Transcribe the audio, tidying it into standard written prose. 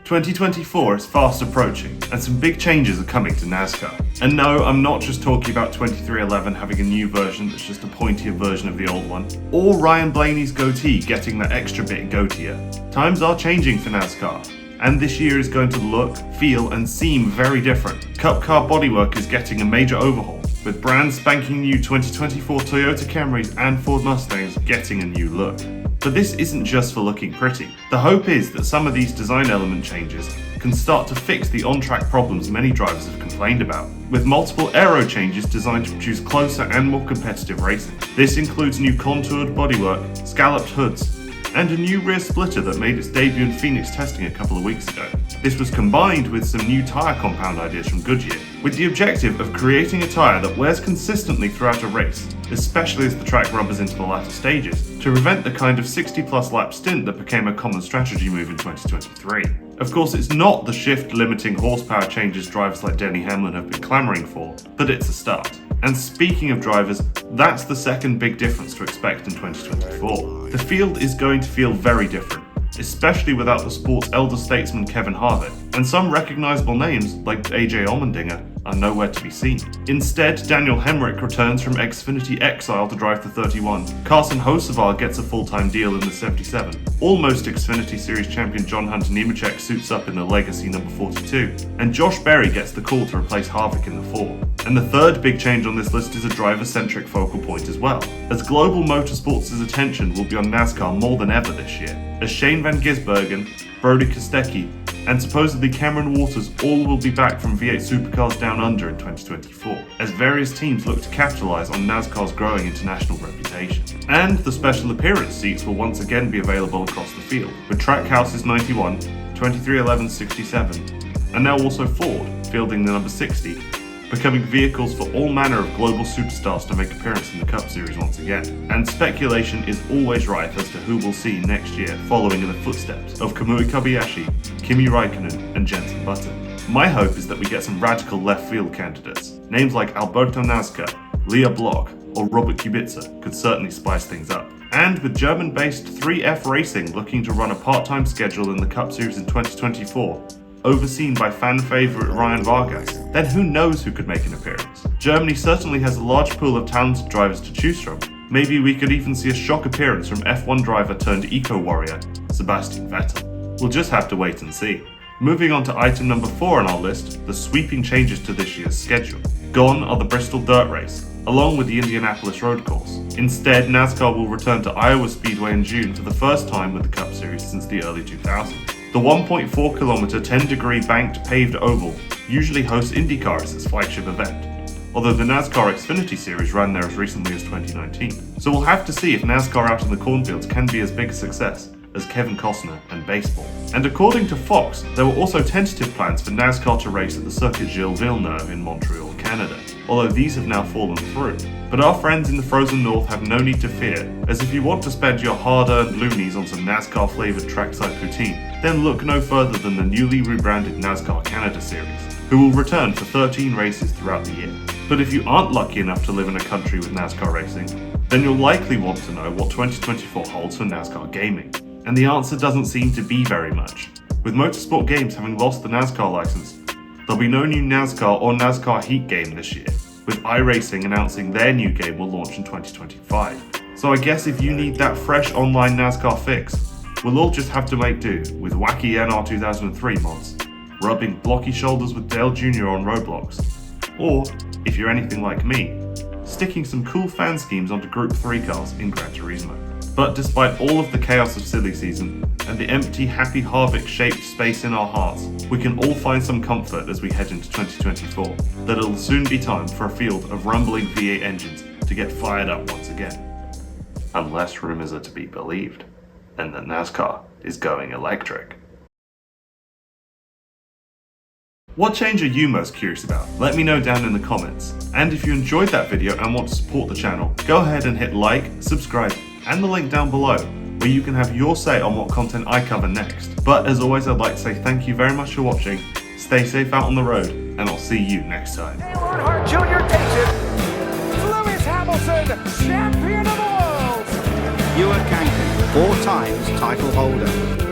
2024 is fast approaching, and some big changes are coming to NASCAR. And no, I'm not just talking about 2311 having a new version that's just a pointier version of the old one, or Ryan Blaney's goatee getting that extra bit goateeer. Times are changing for NASCAR, and this year is going to look, feel, and seem very different. Cup Car Bodywork is getting a major overhaul, with brand spanking new 2024 Toyota Camrys and Ford Mustangs getting a new look. But this isn't just for looking pretty. The hope is that some of these design element changes can start to fix the on-track problems many drivers have complained about, with multiple aero changes designed to produce closer and more competitive racing. This includes new contoured bodywork, scalloped hoods, and a new rear splitter that made its debut in Phoenix testing a couple of weeks ago. This was combined with some new tyre compound ideas from Goodyear, with the objective of creating a tyre that wears consistently throughout a race, especially as the track rubbers into the latter stages, to prevent the kind of 60+ lap stint that became a common strategy move in 2023. Of course, it's not the shift-limiting horsepower changes drivers like Denny Hamlin have been clamouring for, but it's a start. And speaking of drivers, that's the second big difference to expect in 2024. The field is going to feel very different, especially without the sport's elder statesman Kevin Harvick, and some recognisable names like AJ Allmendinger are nowhere to be seen. Instead, Daniel Hemrick returns from Xfinity exile to drive the 31. Carson Hocevar gets a full-time deal in the 77. Almost Xfinity Series champion John Hunter Nemechek suits up in the Legacy number 42. And Josh Berry gets the call to replace Harvick in the 4. And the third big change on this list is a driver-centric focal point as well, as global motorsports' attention will be on NASCAR more than ever this year, as Shane Van Gisbergen, Brody Kostecki, and supposedly Cameron Waters all will be back from V8 Supercars Down Under in 2024, as various teams look to capitalise on NASCAR's growing international reputation. And the special appearance seats will once again be available across the field, with Trackhouse's 91, 2311's 67, and now also Ford fielding the number 60, becoming vehicles for all manner of global superstars to make appearance in the Cup Series once again. And speculation is always rife as to who we'll see next year following in the footsteps of Kamui Kobayashi, Kimi Raikkonen, and Jenson Button. My hope is that we get some radical left field candidates. Names like Alberto Nasca, Leah Block, or Robert Kubica could certainly spice things up. And with German-based 3F Racing looking to run a part-time schedule in the Cup Series in 2024, overseen by fan favourite Ryan Vargas, then who knows who could make an appearance. Germany certainly has a large pool of talented drivers to choose from. Maybe we could even see a shock appearance from F1 driver turned eco-warrior, Sebastian Vettel. We'll just have to wait and see. Moving on to item number 4 on our list, the sweeping changes to this year's schedule. Gone are the Bristol Dirt Race, along with the Indianapolis Road Course. Instead, NASCAR will return to Iowa Speedway in June for the first time with the Cup Series since the early 2000s. The 1.4 kilometer 10-degree banked paved oval usually hosts IndyCar as its flagship event, although the NASCAR Xfinity Series ran there as recently as 2019. So we'll have to see if NASCAR out in the cornfields can be as big a success as Kevin Costner and baseball. And according to Fox, there were also tentative plans for NASCAR to race at the Circuit Gilles Villeneuve in Montreal, Canada, although these have now fallen through. But our friends in the frozen north have no need to fear, as if you want to spend your hard-earned loonies on some NASCAR-flavoured trackside poutine, then look no further than the newly rebranded NASCAR Canada Series, who will return for 13 races throughout the year. But if you aren't lucky enough to live in a country with NASCAR racing, then you'll likely want to know what 2024 holds for NASCAR Gaming. And the answer doesn't seem to be very much. With Motorsport Games having lost the NASCAR license, there'll be no new NASCAR or NASCAR Heat game this year, with iRacing announcing their new game will launch in 2025. So I guess if you need that fresh online NASCAR fix, we'll all just have to make do with wacky NR 2003 mods, rubbing blocky shoulders with Dale Jr. on roadblocks, or, if you're anything like me, sticking some cool fan schemes onto Group 3 cars in Gran Turismo. But despite all of the chaos of silly season, and the empty, happy Harvick-shaped space in our hearts, we can all find some comfort as we head into 2024, that it'll soon be time for a field of rumbling V8 engines to get fired up once again. Unless rumours are to be believed, and that NASCAR is going electric. What change are you most curious about? Let me know down in the comments. And if you enjoyed that video and want to support the channel, go ahead and hit like, subscribe, and the link down below, where you can have your say on what content I cover next. But as always, I'd like to say thank you very much for watching, stay safe out on the road, and I'll see you next time. Dale Earnhardt Jr. takes it. Lewis Hamilton, champion of the world. Ewan Kankin, 4 times title holder.